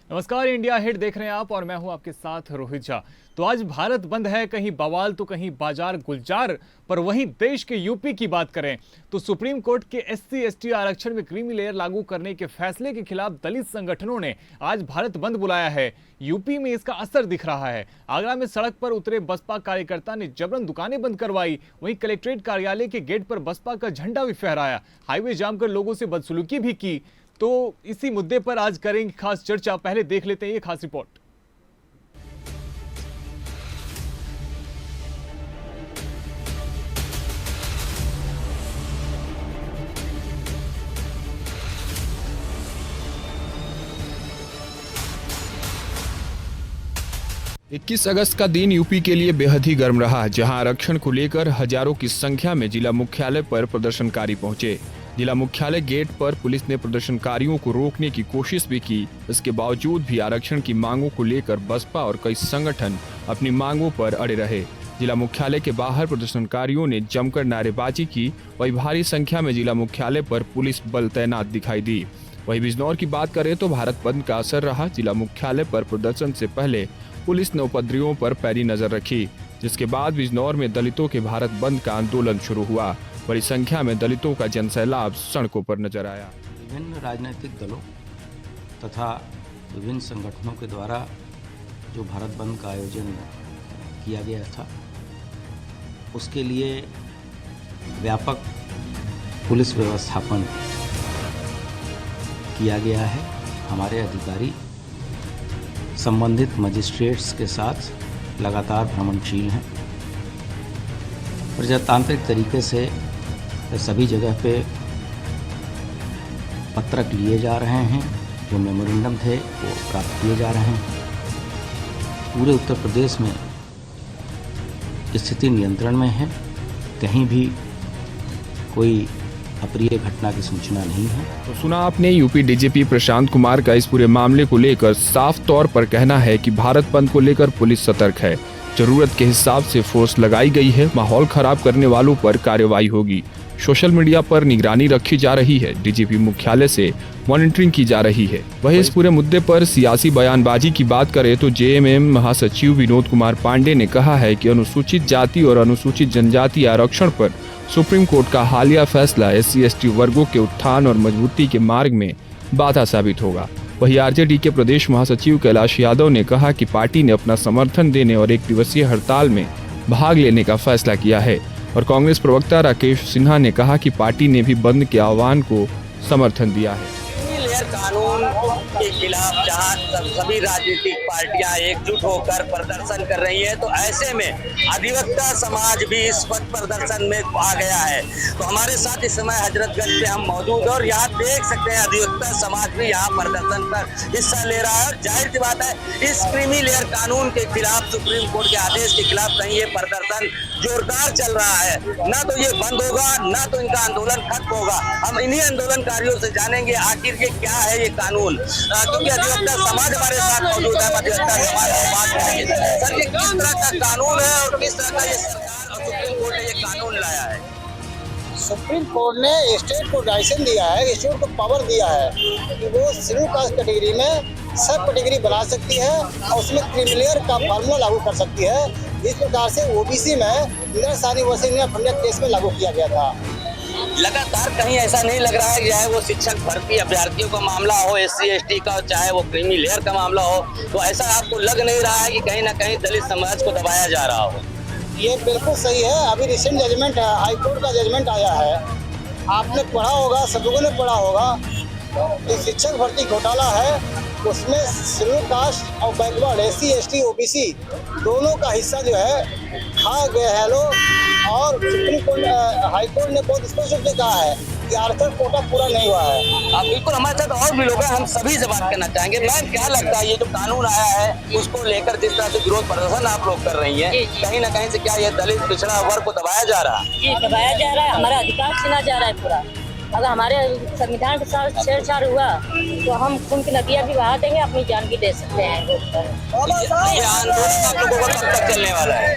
नमस्कार, India hit देख रहे हैं आप और मैं हूं आपके साथ रोहित झा। तो आज भारत बंद है, कहीं बवाल तो कहीं बाजार गुलजार। पर वहीं देश के यूपी की बात करें तो सुप्रीम कोर्ट के एससी एसटी आरक्षण में क्रीमी लेयर लागू करने के फैसले के खिलाफ दलित संगठनों ने आज भारत बंद बुलाया है। यूपी में इसका असर दिख रहा है। आगरा में सड़क पर उतरे बसपा कार्यकर्ता ने जबरन दुकानें बंद करवाई। वहीं कलेक्ट्रेट कार्यालय के गेट पर बसपा का झंडा भी फहराया। हाईवे जाम कर लोगों से बदसलूकी भी की। तो इसी मुद्दे पर आज करेंगे खास चर्चा। पहले देख लेते हैं ये खास रिपोर्ट। 21 अगस्त का दिन यूपी के लिए बेहद ही गर्म रहा, जहां आरक्षण को लेकर हजारों की संख्या में जिला मुख्यालय पर प्रदर्शनकारी पहुंचे। जिला मुख्यालय गेट पर पुलिस ने प्रदर्शनकारियों को रोकने की कोशिश भी की। इसके बावजूद भी आरक्षण की मांगों को लेकर बसपा और कई संगठन अपनी मांगों पर अड़े रहे। जिला मुख्यालय के बाहर प्रदर्शनकारियों ने जमकर नारेबाजी की। वही भारी संख्या में जिला मुख्यालय पर पुलिस बल तैनात दिखाई दी। वही बिजनौर की बात करें तो भारत बंद का असर रहा। जिला मुख्यालय पर प्रदर्शन से पहले पुलिस ने उपद्रवियों पर पैरी नजर रखी, जिसके बाद बिजनौर में दलितों के भारत बंद का आंदोलन शुरू हुआ। बड़ी संख्या में दलितों का जनसैलाब सड़कों पर नजर आया। विभिन्न राजनीतिक दलों तथा विभिन्न संगठनों के द्वारा जो भारत बंद का आयोजन किया गया था, उसके लिए व्यापक पुलिस व्यवस्थापन किया गया है। हमारे अधिकारी संबंधित मजिस्ट्रेट्स के साथ लगातार भ्रमणशील हैं। प्रजातांत्रिक तरीके से सभी जगह पे पत्रक लिए जा रहे हैं। जो मेमोरेंडम थे वो प्राप्त किए जा रहे हैं। पूरे उत्तर प्रदेश में स्थिति नियंत्रण में है। कहीं भी कोई अप्रिय घटना की सूचना नहीं है। तो सुना आपने, यूपी डीजीपी प्रशांत कुमार का इस पूरे मामले को लेकर साफ तौर पर कहना है कि भारत बंद को लेकर पुलिस सतर्क है। जरूरत के हिसाब से फोर्स लगाई गई है। माहौल खराब करने वालों पर कार्रवाई होगी। सोशल मीडिया पर निगरानी रखी जा रही है। डीजीपी मुख्यालय से मॉनिटरिंग की जा रही है। वहीं इस पूरे मुद्दे पर सियासी बयानबाजी की बात करें तो जेएमएम महासचिव विनोद कुमार पांडे ने कहा है कि अनुसूचित जाति और अनुसूचित जनजाति आरक्षण पर सुप्रीम कोर्ट का हालिया फैसला एससी एसटी वर्गों के उत्थान और मजबूती के मार्ग में बाधा साबित होगा। वहीं आरजेडी के प्रदेश महासचिव कैलाश यादव ने कहा कि पार्टी ने अपना समर्थन देने और 1 दिवसीय हड़ताल में भाग लेने का फैसला किया है। और कांग्रेस प्रवक्ता राकेश सिन्हा ने कहा कि पार्टी ने भी बंद के आह्वान को समर्थन दिया है। कानून के खिलाफ जहां सभी राजनीतिक पार्टियां एकजुट होकर प्रदर्शन कर रही हैं, तो ऐसे में अधिवक्ता समाज भी इस वक्त प्रदर्शन में आ गया है। तो हमारे साथ इस समय हजरतगंज पे हम मौजूद हैं और यहाँ देख सकते हैं अधिवक्ता समाज भी यहाँ प्रदर्शन पर हिस्सा ले रहा है। और जाहिर सी बात है, इस क्रीमी लेयर कानून के खिलाफ सुप्रीम कोर्ट के आदेश के खिलाफ कहीं ये प्रदर्शन जोरदार चल रहा है। ना तो ये बंद होगा, ना तो इनका आंदोलन खत्म होगा। हम इन्हीं आंदोलनकारियों से जानेंगे आखिर ये क्या है ये कानून, क्योंकि अधिवक्ता समाज हमारे साथ मौजूद है। अधिवक्ता समाज से बात करेंगे। सर, ये किस तरह का कानून है और किस तरह का ये सरकार और सुप्रीम कोर्ट ने ये कानून लाया है? सुप्रीम कोर्ट ने स्टेट को लाइसेंस दिया है, स्टेट को पावर दिया है कि वो शेड्यूल कास्ट कैटेगरी में सब कैटेगरी बना सकती है और उसमें क्रीमी लेयर का फार्मूला लागू कर सकती है। इस प्रकार से ओबीसी में निरसानी वसीयत केस में लागू किया गया था। लगातार कहीं ऐसा नहीं लग रहा है, चाहे वो शिक्षक भर्ती अभ्यर्थियों का मामला हो, एससी एसटी का, चाहे वो क्रीमी लेयर का मामला हो, तो ऐसा आपको लग नहीं रहा है कि कहीं ना कहीं दलित समाज को दबाया जा रहा हो? ये बिल्कुल सही है। अभी रिसेंट जजमेंट है, हाई कोर्ट का जजमेंट आया है, आपने पढ़ा होगा, सब लोगों ने पढ़ा होगा। जो शिक्षक भर्ती घोटाला है उसमें शेड्यूल कास्ट और बैकवर्ड एससी एसटी ओबीसी दोनों का हिस्सा जो है खा गए हैं लोग। और सुप्रीम कोर्ट हाई कोर्ट ने बहुत स्पष्ट रूप से कहा है कि आरक्षण कोटा पूरा नहीं हुआ है। आप बिल्कुल, हमारे साथ और भी लोग हैं, हम सभी से बात करना चाहेंगे। मैम, क्या लगता है ये जो कानून आया है उसको लेकर जिस तरह से विरोध प्रदर्शन आप लोग कर रही हैं, कहीं ना कहीं से क्या ये दलित पिछड़ा वर्ग को दबाया जा रहा है? जी, दबाया जा रहा है, हमारा अधिकार छीना जा रहा है पूरा। अगर हमारे संविधान के साथ छेड़छाड़ हुआ तो हम खून की नदियाँ भी बहा देंगे, अपनी जान भी दे सकते हैं। ये आंदोलन आप लोगों को कब तक चलने वाला है?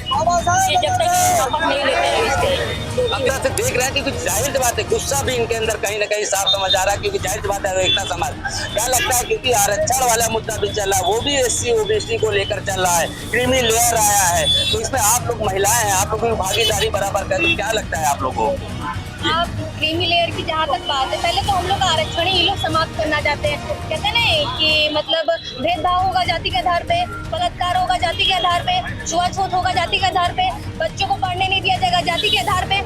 ये जब तक शपथ नहीं लेते हैं इसके। अपना से देख रहे हैं क्योंकि जाहिर सी बात है गुस्सा भी इनके अंदर कहीं ना कहीं साफ समझ आ रहा है, क्योंकि जाहिर सी बात है एकता समाज क्या लगता है, क्योंकि आरक्षण वाला मुद्दा भी चल रहा है, वो भी SC OBC को लेकर चल रहा है, क्रीमी लेयर आया है, तो इसमें आप लोग महिलाएं हैं, आप लोगों की भागीदारी बराबर है, तो क्या लगता है आप लोगों को? आप क्रीमी लेयर की जहाँ तक बात है, पहले तो हम लोग आरक्षण ही लोग समाप्त करना चाहते हैं। कहते हैं ना कि मतलब भेदभाव होगा जाति के आधार पे, बलात्कार होगा जाति के आधार पे, छुआछूत होगा जाति के आधार पे, बच्चों को पढ़ने नहीं दिया जाएगा जाति के आधार पे,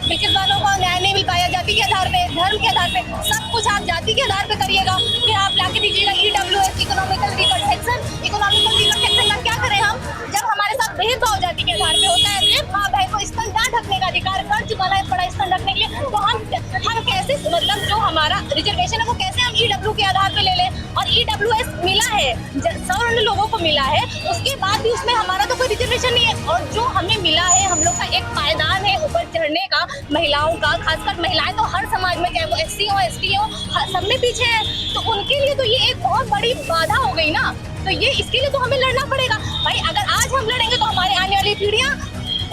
ब्रिटिश वालों को न्याय नहीं मिल पाया जाति के आधार पे, धर्म के आधार पे, सब कुछ आप जाति के आधार पे करिएगा। फिर आप लाके दीजिएगा EWS, economical reconstruction. Economical reconstruction में क्या करें हम, जब हमारे साथ भेदभाव जाति के आधार पे होता है, रेप माँ बहन को स्तन ना ढकने का अधिकार कर चुका है बड़ा स्तन ढकने के लिए, तो हम कैसे मतलब जो हमारा रिजर्वेशन है वो कैसे हम EW के आधार पे ले लें। और EWS मिला है 100 लोगों को मिला है, उसके बाद भी उसमें हमारा तो कोई रिजर्वेशन नहीं है। और जो हमें मिला है, हम लोग का एक पायदान है ऊपर चढ़ने का महिलाओं का, खासकर महिलाएं तो हर समाज में, चाहे वो SC हो ST हो, सब में पीछे है, तो उनके लिए तो ये एक बहुत बड़ी बाधा हो गई ना। तो ये इसके लिए तो हमें लड़ना पड़ेगा भाई। अगर आज हम लड़ेंगे तो हमारे आने वाली पीढ़ियां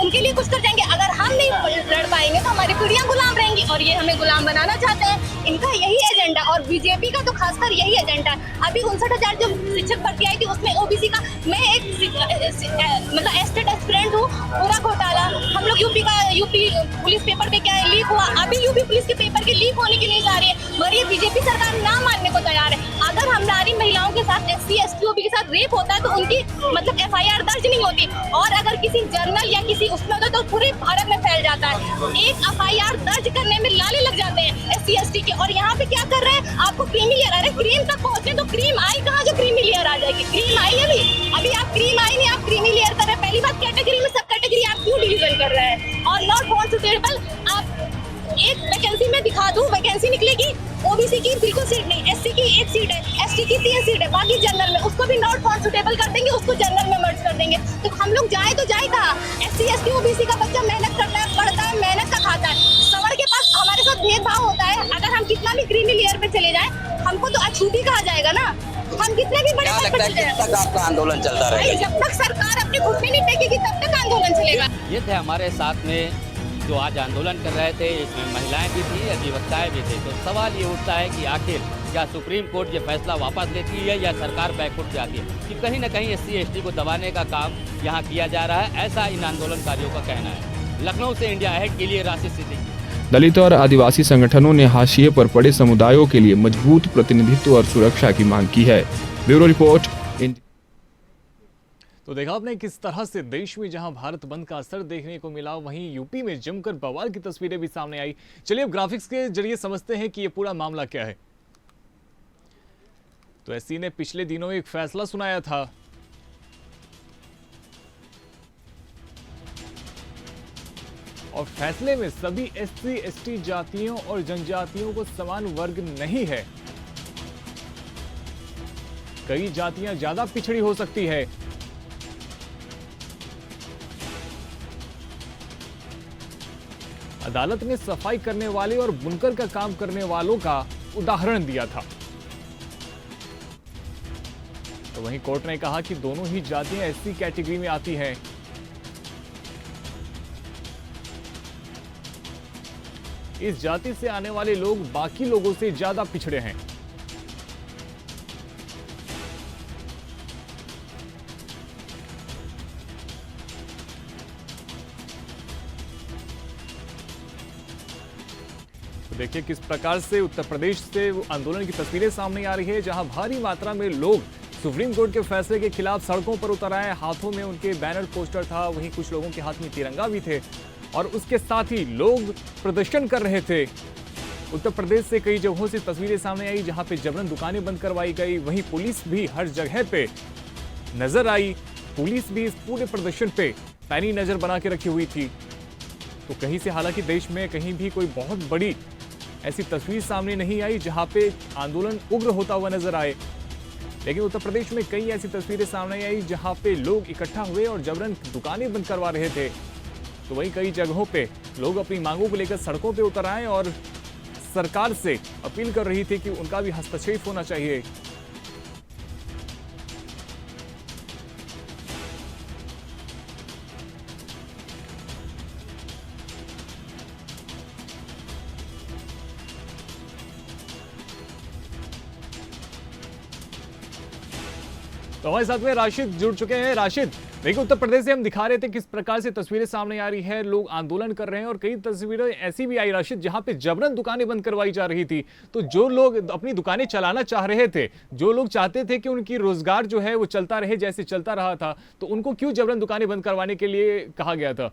उनके लिए कुछ कर जाएंगे, अगर हम नहीं लड़ पाएंगे तो हमारी पीढ़ियां गुलाम रहेंगी, और ये हमें गुलाम बनाना चाहते हैं। इनका यही एजेंडा, और बीजेपी का तो खासकर यही एजेंडा है। अभी 59,000 जो शिक्षक भर्ती आई थी उसमें OBC का, मैं एक मतलब एस्टेट एस्पिरेंट हूँ, पूरा घोटाला। हम लोग यूपी पुलिस पेपर पे क्या लीक हुआ, अभी यूपी पुलिस के पेपर के लीक होने की न्यूज आ रही है, मगर ये बीजेपी सरकार ना मानने को तैयार है। अगर हमारी महिलाओं के साथ SC ST OBC के साथ रेप होता है तो उनकी मतलब FIR दर्ज नहीं होती, और अगर किसी जर्नल या किसी उसमें होता तो पूरे भारत में फैल जाता है। एक FIR दर्ज करने में लाले लग जाते हैं SC ST के, और यहाँ पे क्या कर रहे हैं, आपको क्रीमी लेयर, अरे क्रीम तक पहुंचे तो क्रीम आई कहाँ जो क्रीमी लेयर आ जाएगी। क्रीम आई अभी आप क्रीम आई नहीं, आप क्रीमी लेयर कर रहे हैं। पहली बात, कैटेगरी में सब कैटेगरी आप क्यों डिवीजन कर रहे हैं, और नॉट फॉर सुटेबल। आप एक वैकेंसी में दिखा दूं, वैकेंसी निकलेगी OBC की बिल्कुल सीट नहीं, SC की 1 सीट है, ST की 3 सीट है, बाकी जनरल में उसको भी नॉट फॉर सुटेबल कर देंगे, उसको जनरल में मर्ज कर देंगे। तो हम लोग जाए तो जाए कहाँ। SC ST OBC का बच्चा मेहनत करता है, पढ़ता है, मेहनत का खाता है। सवर के पास हमारे साथ भेदभाव होता है, अगर हम कितना भी क्रीमी लेयर पे चले जाए हमको तो अछूती कहा जाएगा ना। हम कितने भी बड़े क्या लगता है कब तक आपका आंदोलन चलता रहेगा? जब तक सरकार अपने घुटने नहीं टेकेगी तब तक आंदोलन चलेगा। ये थे हमारे साथ में जो आज आंदोलन कर रहे थे, इसमें महिलाएं भी थी, अधिवक्ताएं भी थे। तो सवाल ये उठता है कि आखिर क्या सुप्रीम कोर्ट ये फैसला वापस लेती है या सरकार बैकफुट जाती है, कि कहीं न कहीं SC ST को दबाने का काम यहाँ किया जा रहा है, ऐसा इन आंदोलनकारियों का कहना है। लखनऊ से इंडिया अहेड के लिए राशिद सिद्दीकी। दलित और आदिवासी संगठनों ने हाशिए पर पड़े समुदायों के लिए मजबूत प्रतिनिधित्व और सुरक्षा की मांग की है। Bureau report. तो देखा आपने किस तरह से देश में जहां भारत बंद का असर देखने को मिला, वहीं यूपी में जमकर बवाल की तस्वीरें भी सामने आई। चलिए अब ग्राफिक्स के जरिए समझते हैं कि ये पूरा मामला क्या है। तो SC ने पिछले दिनों एक फैसला सुनाया था। और फैसले में सभी SC ST जातियों और जनजातियों को समान वर्ग नहीं है। कई जातियां ज्यादा पिछड़ी हो सकती है। अदालत ने सफाई करने वाले और बुनकर का काम करने वालों का उदाहरण दिया था। तो वहीं कोर्ट ने कहा कि दोनों ही जातियां SC कैटेगरी में आती हैं। इस जाति से आने वाले लोग बाकी लोगों से ज्यादा पिछड़े हैं। तो देखिए किस प्रकार से उत्तर प्रदेश से आंदोलन की तस्वीरें सामने आ रही है, जहां भारी मात्रा में लोग सुप्रीम कोर्ट के फैसले के खिलाफ सड़कों पर उतर आए। हाथों में उनके बैनर पोस्टर था, वहीं कुछ लोगों के हाथ में तिरंगा भी थे, और उसके साथ ही लोग प्रदर्शन कर रहे थे। उत्तर प्रदेश से कई जगहों से तस्वीरें सामने आई जहां पे जबरन दुकानें बंद करवाई गई। वहीं पुलिस भी हर जगह पे नजर आई। पुलिस भी इस पूरे प्रदर्शन पे पैनी नजर बना के रखी हुई थी। तो कहीं से हालांकि देश में कहीं भी कोई बहुत बड़ी ऐसी तस्वीर सामने नहीं आई जहां पे आंदोलन उग्र होता हुआ नजर आए, लेकिन उत्तर प्रदेश में कई ऐसी तस्वीरें सामने आई जहां पे लोग इकट्ठा हुए और जबरन दुकानें बंद करवा रहे थे। तो वहीं कई जगहों पे लोग अपनी मांगों को लेकर सड़कों पे उतर आए और सरकार से अपील कर रही थी कि उनका भी हस्तक्षेप होना चाहिए। तो हमारे साथ में राशिद जुड़ चुके हैं। राशिद, देखिए उत्तर प्रदेश से हम दिखा रहे थे किस प्रकार से तस्वीरें सामने आ रही है, लोग आंदोलन कर रहे हैं और कई तस्वीरें ऐसी भी आई राशिद जहां पे जबरन दुकानें बंद करवाई जा रही थी। तो जो लोग अपनी दुकानें चलाना चाह रहे थे, जो लोग चाहते थे कि उनकी रोजगार जो है वो चलता रहे जैसे चलता रहा था, तो उनको क्यों जबरन दुकानें बंद करवाने के लिए कहा गया था?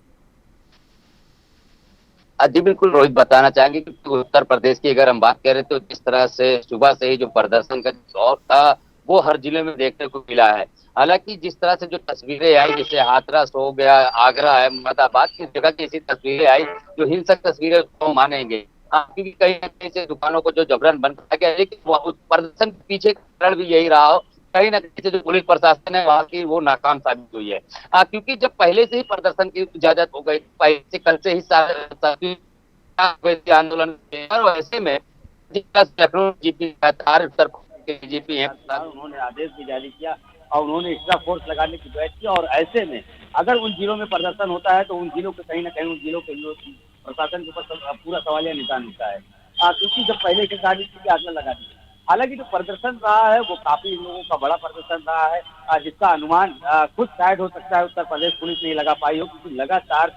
जी बिल्कुल रोहित, बताना चाहेंगे कि उत्तर प्रदेश की अगर हम बात करें तो जिस तरह से सुबह से ही जो प्रदर्शन का दौर था वो हर जिले में देखने को मिला है। हालांकि जिस तरह से जो तस्वीरें आई, जैसे हाथरस हो गया, आगरा है, मुरादाबाद की जगह की ऐसी तस्वीरें आई जो हिंसक तस्वीरें तो मानेंगे। क्योंकि कहीं न कहीं से दुकानों को जो जबरन बंद किया गया, लेकिन उस प्रदर्शन के पीछे कारण भी यही रहा हो, कहीं ना कहीं से जो पुलिस प्रशासन है वहाँ की वो नाकाम साबित हुई है। क्योंकि जब पहले से ही प्रदर्शन की इजाजत हो गई, पहले से कल से ही आंदोलन, और ऐसे में डीजीपी है, उन्होंने आदेश भी जारी किया और उन्होंने एक्स्ट्रा फोर्स लगाने की बात की। और ऐसे में अगर उन जिलों में प्रदर्शन होता है तो उन जिलों के कहीं ना कहीं उन जिलों के प्रशासन के ऊपर पूरा सवालिया निशान होता है, क्योंकि जब पहले से गाड़ी की आग लगा दी। हालांकि जो प्रदर्शन रहा है वो काफी लोगों का बड़ा प्रदर्शन रहा है, जिसका अनुमान खुद शायद हो सकता है उत्तर प्रदेश पुलिस नहीं लगा पाई हो, क्योंकि लगातार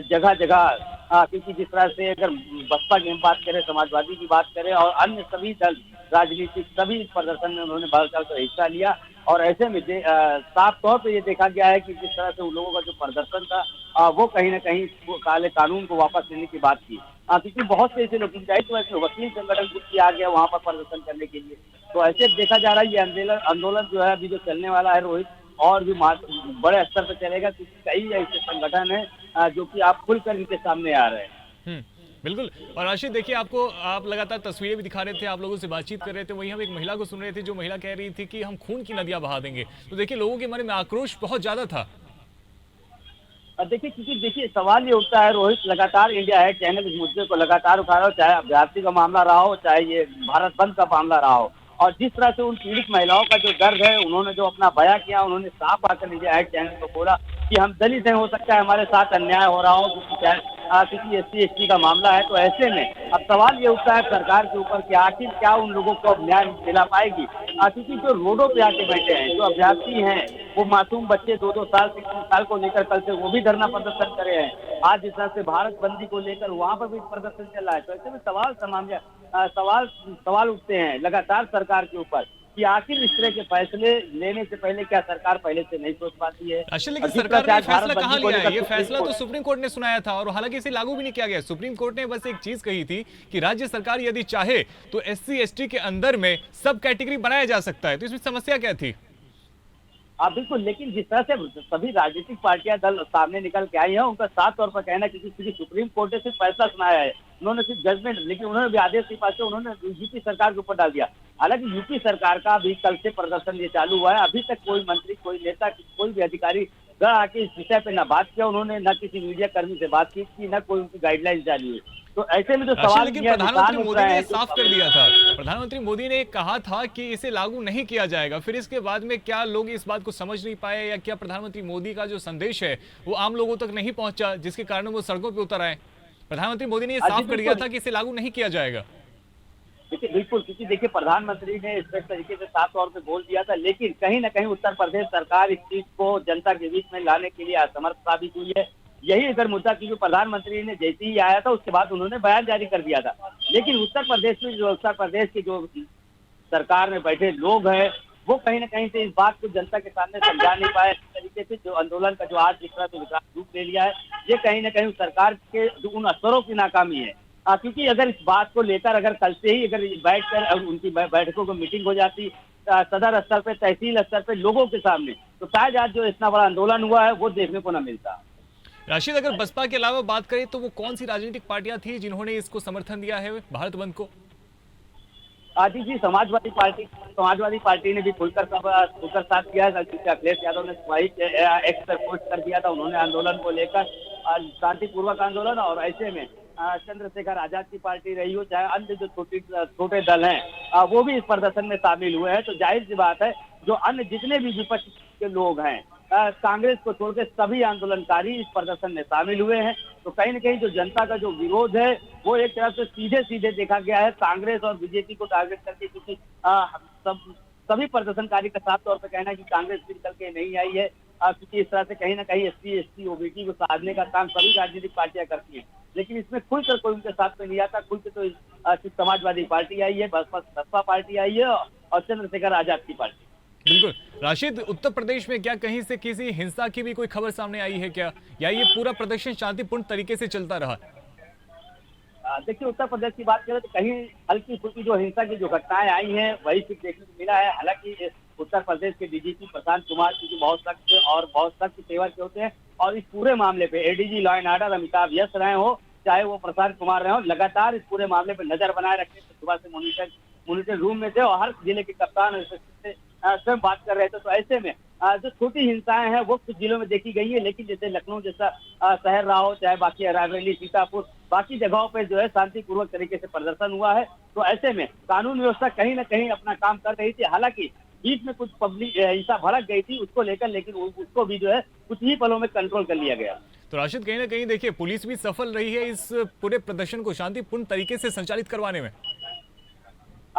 जगह जगह क्योंकि जिस तरह से अगर बसपा की बात करें, समाजवादी की बात करें और अन्य सभी दल राजनीतिक सभी इस प्रदर्शन में उन्होंने बढ़ चढ़ कर हिस्सा लिया। और ऐसे में साफ तौर पे ये देखा गया है कि जिस तरह से उन लोगों का जो प्रदर्शन था वो कहीं ना कहीं काले कानून को वापस लेने की बात की, क्योंकि बहुत से ऐसे लोग तो ऐसे वकील संगठन कुछ किया गया वहाँ पर प्रदर्शन करने के लिए। तो ऐसे देखा जा रहा है ये आंदोलन जो है अभी जो चलने वाला है रोहित, और भी बड़े स्तर पर चलेगा, क्योंकि कई ऐसे संगठन है जो कि आप खुलकर इनके सामने आ रहे हैं। बिल्कुल। और राशिद देखिए, आप लगातार तस्वीरें भी दिखा रहे थे, आप लोगों से बातचीत कर रहे थे, वहीं हम एक महिला को सुन रहे थे जो महिला कह रही थी कि हम खून की नदियां बहा देंगे। तो देखिए लोगों के मन में आक्रोश बहुत ज्यादा था। देखिए सवाल ये उठता है रोहित, लगातार इंडिया है चैनल इस मुद्दे को लगातार उठा रहा हो, चाहे अभ्यर्थी का मामला रहा हो, चाहे ये भारत बंद का मामला रहा हो, और जिस तरह से उन पीड़ित महिलाओं का जो दर्द है उन्होंने जो अपना बयां किया, उन्होंने साफ आकर इंडिया है चैनल को बोला कि हम दलित हैं, हो सकता है हमारे साथ अन्याय हो रहा हो, क्योंकि SC/ST का मामला है। तो ऐसे में अब सवाल ये उठता है सरकार के ऊपर कि आखिर क्या उन लोगों को अब न्याय दिला पाएगी, क्योंकि जो रोडों पे आके बैठे हैं, जो अभ्यर्थी हैं, वो मासूम बच्चे 2-2 साल 3 साल को लेकर कल से वो भी धरना प्रदर्शन करे हैं। आज जिस तरह से भारत बंदी को लेकर वहाँ पर भी प्रदर्शन चल रहा है। तो ऐसे में सवाल उठते हैं लगातार सरकार के ऊपर कि आखिर इस तरह के फैसले लेने से पहले क्या सरकार पहले से नहीं सोच पाती है। लेकिन सरकार ने फैसला कहाँ लिया है? ये फैसला तो सुप्रीम कोर्ट ने सुनाया था और हालांकि इसे लागू भी नहीं किया गया। सुप्रीम कोर्ट ने बस एक चीज कही थी कि राज्य सरकार यदि चाहे तो SC/ST के अंदर में सब कैटेगरी बनाया जा सकता है। तो इसमें समस्या क्या थी? बिल्कुल, लेकिन जिस तरह से सभी राजनीतिक पार्टियां दल सामने निकल के आई हैं, उनका साफ तौर पर कहना है क्योंकि सुप्रीम कोर्ट ने सिर्फ फैसला सुनाया है, उन्होंने सिर्फ जजमेंट, लेकिन उन्होंने भी आदेश के पास उन्होंने यूपी सरकार के ऊपर डाल दिया। हालांकि यूपी सरकार का भी कल से प्रदर्शन ये चालू हुआ है, अभी तक कोई मंत्री, कोई नेता, कोई भी अधिकारी घर आके इस विषय पे न बात किया, उन्होंने न किसी मीडिया कर्मी से बात की, न कोई उनकी गाइडलाइन जारी हुई। तो ऐसे में जो सवाल, लेकिन प्रधानमंत्री मोदी ने साफ कर दिया था, प्रधानमंत्री मोदी ने कहा था कि इसे लागू नहीं किया जाएगा। फिर इसके बाद में क्या लोग इस बात को समझ नहीं पाए, या क्या प्रधानमंत्री मोदी का जो संदेश है वो आम लोगों तक नहीं पहुंचा, जिसके कारण वो सड़कों पे उतर आए? प्रधानमंत्री मोदी ने ये साफ कर दिया था कि इसे लागू नहीं किया जाएगा। देखिए बिल्कुल, क्योंकि देखिए प्रधानमंत्री ने इस तरीके से साफ तौर पे बोल दिया था, लेकिन कहीं ना कहीं उत्तर प्रदेश सरकार इस चीज को जनता के बीच में लाने के लिए असमर्थ साबित हुई है। यही अगर मुद्दा, क्योंकि प्रधानमंत्री ने जैसे ही आया था उसके बाद उन्होंने बयान जारी कर दिया था, लेकिन उत्तर प्रदेश की जो सरकार में बैठे लोग हैं वो कहीं ना कहीं से इस बात को जनता के सामने समझा नहीं पाए। इस तरीके से जो आंदोलन का जो आज जिस तरह से विकास रूप ले लिया है, ये कहीं ना कहीं सरकार के उन असरों की नाकामी है। क्योंकि अगर इस बात को लेकर अगर कल से ही अगर बैठकर उनकी बैठकों को मीटिंग हो जाती सदर स्तर पे, तहसील स्तर पे लोगों के सामने, तो शायद आज जो इतना बड़ा आंदोलन हुआ है वो देखने को न मिलता। राशिद, अगर बसपा के अलावा बात करें तो वो कौन सी राजनीतिक पार्टियां थी जिन्होंने इसको समर्थन दिया है भारत बंद को? जी, समाजवादी पार्टी ने भी खुलकर साथ किया है। अखिलेश यादव ने एक्स पर पोस्ट कर दिया था, उन्होंने आंदोलन को लेकर शांतिपूर्वक आंदोलन, और ऐसे में चंद्रशेखर आजाद की पार्टी रही हो, चाहे अन्य जो छोटे दल हैं वो भी इस प्रदर्शन में शामिल हुए हैं। तो जाहिर सी बात है जो अन्य जितने भी विपक्ष के लोग हैं, कांग्रेस को छोड़कर सभी आंदोलनकारी इस प्रदर्शन में शामिल हुए हैं। तो कहीं न कहीं जो जनता का जो विरोध है वो एक तरह से सीधे सीधे देखा गया है कांग्रेस और बीजेपी को टारगेट करके, क्योंकि सभी प्रदर्शनकारी का साफ तौर पर कहना है कि कांग्रेस भी निकल के नहीं आई है, क्योंकि इस तरह से कहीं ना कहीं SC ST OBC को साधने का काम सभी राजनीतिक पार्टियां करती हैं, लेकिन इसमें खुलकर कोई उनके साथ में नहीं आता। खुलकर तो सिर्फ समाजवादी पार्टी आई है, बसपा पार्टी आई है और चंद्रशेखर आजाद की पार्टी। बिल्कुल राशिद, उत्तर प्रदेश में क्या कहीं से किसी हिंसा की भी कोई खबर सामने आई है क्या, या ये पूरा प्रदर्शन शांतिपूर्ण तरीके से चलता रहा? देखिए, उत्तर प्रदेश की बात करें तो कहीं हल्की फुल्की जो हिंसा की जो घटनाएं आई हैं वही सिर्फ देखने को मिला है। हालांकि उत्तर प्रदेश के DGP प्रशांत कुमार की बहुत सख्त तेवर के होते हैं और इस पूरे मामले पे ADG law and order Amitabh Yash रहे हो, चाहे वो प्रशांत कुमार रहे हो, लगातार इस पूरे मामले पे नजर बनाए रखते थे। सुबह से मॉनिटर रूम में थे और हर जिले के कप्तान से स्वयं बात कर रहे थे। तो ऐसे में जो छोटी हिंसाएं हैं वो कुछ जिलों में देखी गई है, लेकिन जैसे लखनऊ जैसा शहर रहा हो, चाहे बाकी रायबरेली, सीतापुर, बाकी जगहों पे जो है शांतिपूर्वक तरीके से प्रदर्शन हुआ है। तो ऐसे में कानून व्यवस्था कहीं ना कहीं अपना काम कर रही थी। हालांकि बीच में कुछ पब्लिक हिंसा भड़क गई थी उसको लेकर, लेकिन उसको भी जो है कुछ ही पलों में कंट्रोल कर लिया गया। तो राशिद, कहीं ना कहीं देखिए पुलिस भी सफल रही है इस पूरे प्रदर्शन को शांतिपूर्ण तरीके से संचालित करवाने में।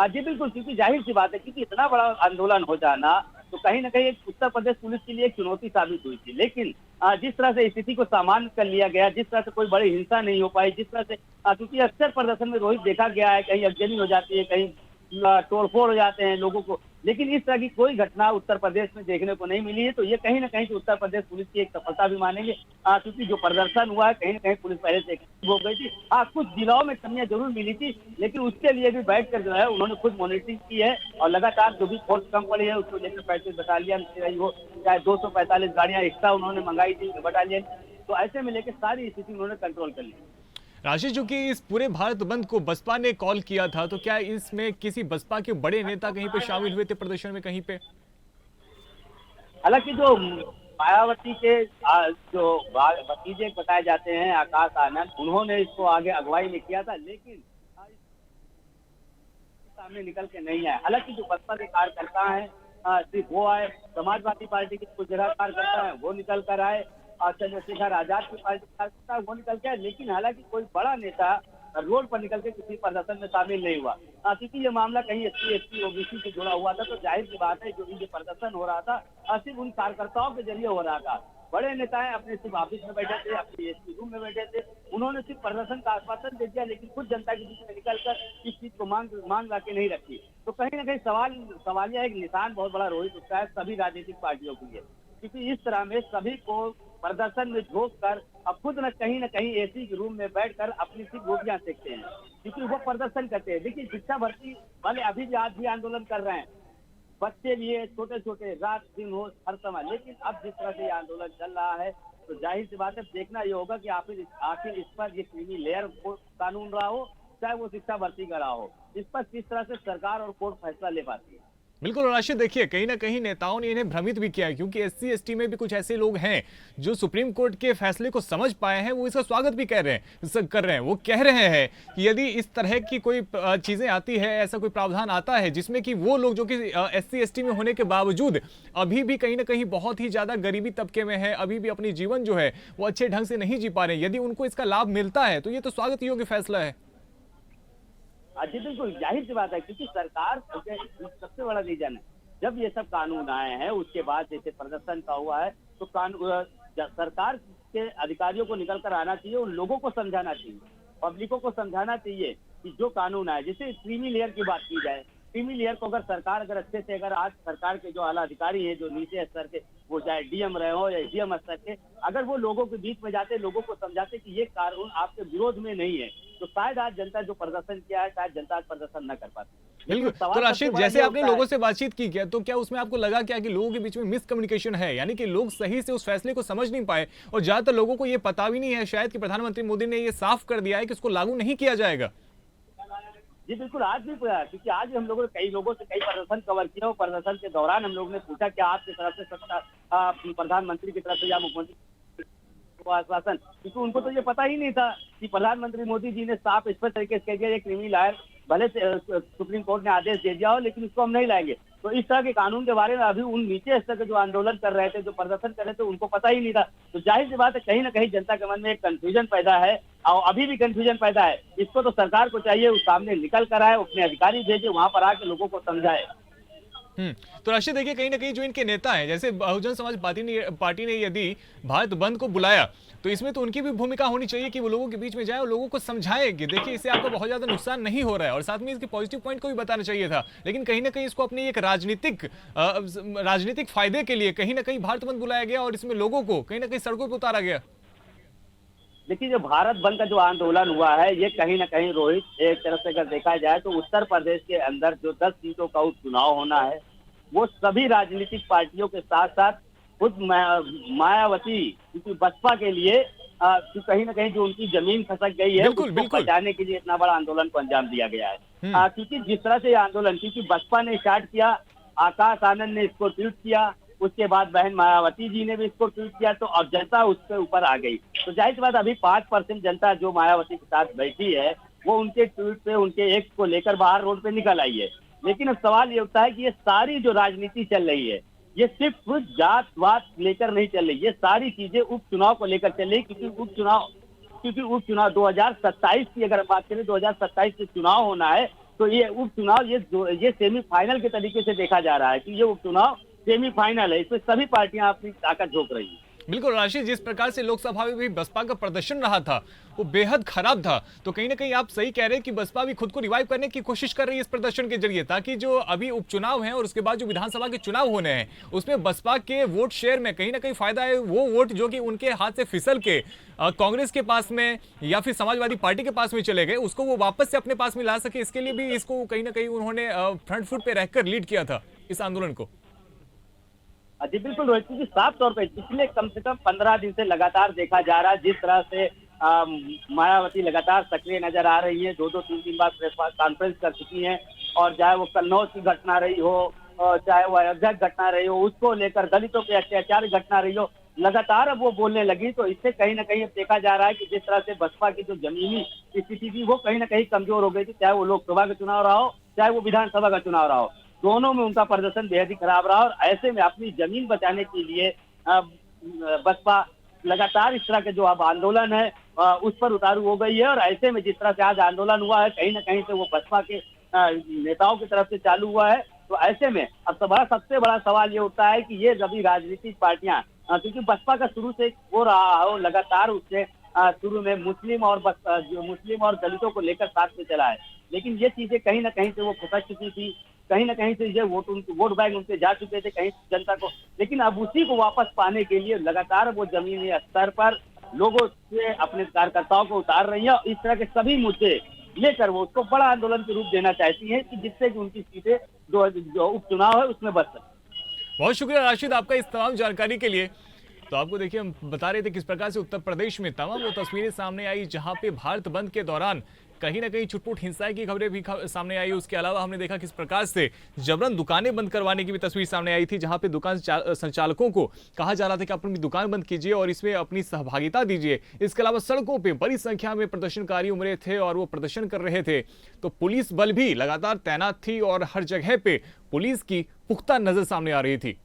जी बिल्कुल, क्योंकि जाहिर सी बात है क्योंकि इतना बड़ा आंदोलन हो जाना तो कहीं ना कहीं उत्तर प्रदेश पुलिस के लिए एक चुनौती साबित हुई थी। लेकिन जिस तरह से स्थिति को सामान्य कर लिया गया, जिस तरह से कोई बड़ी हिंसा नहीं हो पाई, जिस तरह से क्योंकि अक्सर प्रदर्शन में रोहित देखा गया है कहीं अगजनी हो जाती है, कहीं तोड़फोड़ हो जाते हैं लोगों को, लेकिन इस तरह की कोई घटना उत्तर प्रदेश में देखने को नहीं मिली है। तो ये कहीं ना कहीं उत्तर प्रदेश पुलिस की एक सफलता भी मानेंगे, क्योंकि जो प्रदर्शन हुआ है कहीं ना कहीं पुलिस पहले से एक्टिव हो गई थी। कुछ जिलों में कमियां जरूर मिली थी, लेकिन उसके लिए भी बैठकर जो है उन्होंने खुद मॉनिटरिंग की है और लगातार जो भी फोर्स कम पड़ी है उसको लेकर 35 बटालियन रही हो, चाहे 245 गाड़ियां एक्स्ट्रा उन्होंने मंगाई थी बटालियन, तो ऐसे में लेकर सारी स्थिति उन्होंने कंट्रोल कर ली। राशिद, चूंकि इस पूरे भारत बंद को बसपा ने कॉल किया था, तो क्या इसमें किसी बसपा के बड़े नेता कहीं पे शामिल हुए थे प्रदर्शन में कहीं पे? हालांकि जो मायावती के जो भतीजे बताए जाते हैं आकाश आनंद, उन्होंने इसको आगे अगुवाई में किया था, लेकिन सामने निकल के नहीं आए। हालांकि जो बसपा के कार्यकर्ता हैं सिर्फ वो आए, समाजवादी पार्टी के कुछ जगह कार्यकर्ता हैं वो निकल कर आए और चंद्रशेखर आजाद की पार्टी कार्यकर्ता वो निकल के आए, लेकिन हालांकि कोई बड़ा नेता रोड पर निकल के किसी प्रदर्शन में शामिल नहीं हुआ, क्योंकि ये मामला कहीं SC ST OBC से जुड़ा हुआ था। तो जाहिर सी बात है जो ये प्रदर्शन हो रहा था सिर्फ उन कार्यकर्ताओं के जरिए हो रहा था। बड़े नेताएं अपने सिर्फ ऑफिस में बैठे थे, अपने SP रूम में बैठे थे, उन्होंने सिर्फ प्रदर्शन का आश्वासन दे दिया, लेकिन खुद जनता के बीच में निकलकर इस चीज को मांग ला के नहीं रखी। तो कहीं ना कहीं सवालिया एक निशान बहुत बड़ा रोहित उठता है सभी राजनीतिक पार्टियों के लिए, क्योंकि इस तरह में सभी को प्रदर्शन में झोंक कर अब खुद न कहीं AC के रूम में बैठकर अपनी सिर्फ गोलियां सेकते हैं, क्योंकि वो प्रदर्शन करते हैं। देखिए, शिक्षा भर्ती वाले अभी भी आज भी आंदोलन कर रहे हैं, बच्चे लिए छोटे छोटे, रात दिन हो हर समय, लेकिन अब जिस तरह से ये आंदोलन चल रहा है तो जाहिर सी बात है देखना ये होगा कि आखिर इस पर ये क्रीमी लेयर कानून रहा हो, चाहे वो शिक्षा भर्ती का रहा हो, इस पर किस तरह से सरकार और कोर्ट फैसला ले पाती है। बिल्कुल राशिद, देखिए कहीं ना कहीं नेताओं ने इन्हें भ्रमित भी किया है, क्योंकि SC ST में भी कुछ ऐसे लोग हैं जो सुप्रीम कोर्ट के फैसले को समझ पाए हैं, वो इसका स्वागत भी कर रहे हैं। वो कह रहे हैं कि यदि इस तरह की कोई चीजें आती है, ऐसा कोई प्रावधान आता है जिसमें कि वो लोग जो कि SC ST में होने के बावजूद अभी भी कहीं ना कहीं बहुत ही ज्यादा गरीबी तबके में है, अभी भी अपनी जीवन जो है वो अच्छे ढंग से नहीं जी पा रहे, यदि उनको इसका लाभ मिलता है तो ये तो स्वागत योग्य फैसला है। जी बिल्कुल, जाहिर सी बात है, क्योंकि सरकार सबसे बड़ा रीजन है जब ये सब कानून आए हैं उसके बाद जैसे प्रदर्शन का हुआ है तो सरकार के अधिकारियों को निकल कर आना चाहिए, उन लोगों को समझाना चाहिए, पब्लिकों को समझाना चाहिए कि जो कानून आए, जैसे क्रीमी लेयर की बात की जाए, क्रीमी लेयर को अगर सरकार अच्छे से आज सरकार के जो आला अधिकारी हैं जो नीचे स्तर के, वो चाहे DM रहे हो या SDM स्तर के, अगर वो लोगों के बीच में जाते, लोगों को समझाते कि ये कानून आपके विरोध में नहीं है, तो शायद आज जनता जो प्रदर्शन किया है शायद जनता आज प्रदर्शन न कर पाती। बिल्कुल। तो राशिद, जैसे आपने लोगों से बातचीत की क्या, तो क्या उसमें आपको लगा क्या कि लोगों के बीच में मिसकम्युनिकेशन है, यानी कि लोग सही से उस फैसले को समझ नहीं पाए और ज्यादातर लोगों को ये पता भी नहीं है शायद कि प्रधानमंत्री मोदी ने ये साफ कर दिया है कि इसको लागू नहीं किया जाएगा? जी बिल्कुल, आज भी क्योंकि आज भी हम लोगों ने कई लोगों से कई प्रदर्शन कवर किया, प्रदर्शन के दौरान हम लोगों ने पूछा कि आपकी तरफ से प्रधानमंत्री की तरफ से या मुख्यमंत्री को आश्वासन, क्योंकि उनको तो ये पता ही नहीं था कि प्रधानमंत्री मोदी जी ने साफ स्पष्ट तरीके से कह दिया, ये क्रिमिनल लायर भले सुप्रीम कोर्ट ने आदेश दे दिया हो लेकिन इसको हम नहीं लाएंगे। तो इस तरह के कानून के बारे में अभी उन नीचे स्तर के जो आंदोलन कर रहे थे, जो प्रदर्शन कर रहे थे, उनको पता ही नहीं था। तो जाहिर सी बात है कहीं ना कहीं जनता के मन में एक कंफ्यूजन पैदा है और अभी भी कंफ्यूजन पैदा है। इसको तो सरकार को चाहिए उस सामने निकल कर आए, अपने अधिकारी भेजे, वहां पर आके लोगों को समझाए। तो राशिद देखिए, कहीं ना कहीं जो इनके नेता हैं, जैसे बहुजन समाज पार्टी ने यदि भारत बंद को बुलाया तो इसमें तो उनकी भी भूमिका होनी चाहिए कि वो लोगों के बीच में जाए और लोगों को समझाए कि देखिए इससे आपको बहुत ज्यादा नुकसान नहीं हो रहा है, और साथ में इसके पॉजिटिव पॉइंट को भी बताना चाहिए था। लेकिन कहीं ना कहीं इसको अपने एक राजनीतिक फायदे के लिए कहीं ना कहीं भारत बंद बुलाया गया और इसमें लोगों को कहीं ना कहीं सड़कों पर उतारा गया। देखिए, जो भारत बंद का जो आंदोलन हुआ है, ये कहीं ना कहीं रोहित, एक तरफ से अगर देखा जाए तो उत्तर प्रदेश के अंदर जो 10 सीटों का उपचुनाव होना है, वो सभी राजनीतिक पार्टियों के साथ साथ खुद मायावती, क्योंकि बसपा के लिए कहीं ना कहीं जो उनकी जमीन खसक गई है, उसको बचाने के लिए इतना बड़ा आंदोलन को अंजाम दिया गया है। क्योंकि जिस तरह से ये आंदोलन, क्योंकि बसपा ने स्टार्ट किया, आकाश आनंद ने इसको ट्वीट किया, उसके बाद बहन मायावती जी ने भी इसको ट्वीट किया, तो अब जनता उसके ऊपर आ गई। तो जाहिर सी बात, अभी 5% जनता जो मायावती के साथ बैठी है, वो उनके ट्वीट पे, उनके एक्ट को लेकर बाहर रोड पे निकल आई है। लेकिन अब सवाल ये उठता है कि ये सारी जो राजनीति चल रही है, ये सिर्फ जात वात लेकर नहीं चल रही, ये सारी चीजें उपचुनाव को लेकर चल रही। क्योंकि उपचुनाव 2027 की अगर बात करें, 2027 से चुनाव होना है, तो ये उपचुनाव ये सेमीफाइनल के तरीके से देखा जा रहा है कि ये उपचुनाव सेमीफाइनल है, इसमें सभी पार्टियां अपनी ताकत झोंक रही है। बिल्कुल राशिद, जिस प्रकार से लोकसभा में भी बसपा का प्रदर्शन रहा था वो बेहद खराब था। तो कहीं ना कहीं आप सही कह रहे हैं कि बसपा भी खुद को रिवाइव करने की कोशिश कर रही है इस प्रदर्शन के जरिए, ताकि जो अभी उपचुनाव हैं और उसके बाद जो विधानसभा के चुनाव होने हैं, उसमें बसपा के वोट शेयर में कहीं ना कहीं फायदा है। वो वोट जो कि उनके हाथ से फिसल के कांग्रेस के पास में या फिर समाजवादी पार्टी के पास में चले गए, उसको वो वापस से अपने पास में ला सके, इसके लिए भी इसको कहीं ना कहीं उन्होंने फ्रंट फुट पे रहकर लीड किया था इस आंदोलन को। जी बिल्कुल रोहित, क्योंकि साफ तौर पे पिछले कम से कम 15 दिन से लगातार देखा जा रहा है, जिस तरह से मायावती लगातार सक्रिय नजर आ रही है, 2-3 बार प्रेस कॉन्फ्रेंस कर चुकी हैं, और चाहे वो कन्नौज की घटना रही हो, और चाहे वो अयोध्या की घटना रही हो, उसको लेकर दलितों पे अत्याचार की घटना रही हो, लगातार अब वो बोलने लगी। तो इससे कहीं ना कहीं देखा जा रहा है कि जिस तरह से बसपा की जो जमीनी स्थिति थी, वो कहीं ना कहीं कमजोर हो गई थी, चाहे वो लोकसभा का चुनाव रहा हो, चाहे वो विधानसभा का चुनाव रहा हो, दोनों में उनका प्रदर्शन बेहद ही खराब रहा। और ऐसे में अपनी जमीन बचाने के लिए बसपा लगातार इस तरह के जो अब आंदोलन है उस पर उतारू हो गई है। और ऐसे में जिस तरह से आज आंदोलन हुआ है, कहीं ना कहीं से वो बसपा के नेताओं की तरफ से चालू हुआ है। तो ऐसे में अब सबसे बड़ा सवाल ये उठता है कि ये सभी राजनीतिक पार्टियां, क्योंकि बसपा का शुरू से हो रहा हो लगातार, उससे शुरू में मुस्लिम और दलितों को लेकर साथ में चला है, लेकिन ये चीजें कहीं ना कहीं से वो फंस चुकी थी, कहीं ना कहीं से ये वोट बैंक उनसे जा चुके थे कहीं जनता को। लेकिन अब उसी को वापस पाने के लिए लगातार वो जमीनी स्तर पर लोगों से अपने कार्यकर्ताओं को उतार रही है। इस तरह के सभी मुद्दे लेकर वो उसको बड़ा आंदोलन के रूप देना चाहती है कि जिससे कि उनकी सीटें जो उपचुनाव है उसमें बच सके। बहुत शुक्रिया राशिद आपका इस तमाम जानकारी के लिए। तो आपको देखिए, हम बता रहे थे किस प्रकार से उत्तर प्रदेश में तमाम वो तस्वीरें सामने आई जहां पे भारत बंद के दौरान कहीं ना कहीं छुटपुट हिंसा की खबरें भी सामने आई। उसके अलावा हमने देखा किस प्रकार से जबरन दुकानें बंद करवाने की भी तस्वीर सामने आई थी, जहां पे दुकान संचालकों को कहा जा रहा था कि अपनी दुकान बंद कीजिए और इसमें अपनी सहभागिता दीजिए। इसके अलावा सड़कों पे बड़ी संख्या में प्रदर्शनकारी उमड़े थे और वो प्रदर्शन कर रहे थे। तो पुलिस बल भी लगातार तैनात थी और हर जगह पे पुलिस की पुख्ता नजर सामने आ रही थी।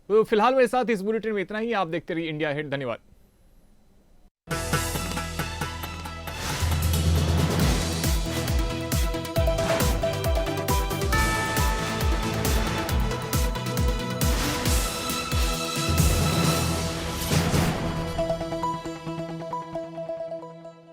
तो फिलहाल मेरे साथ इस बुलेटिन में इतना ही। आप देखते रहिए इंडिया हिट। धन्यवाद।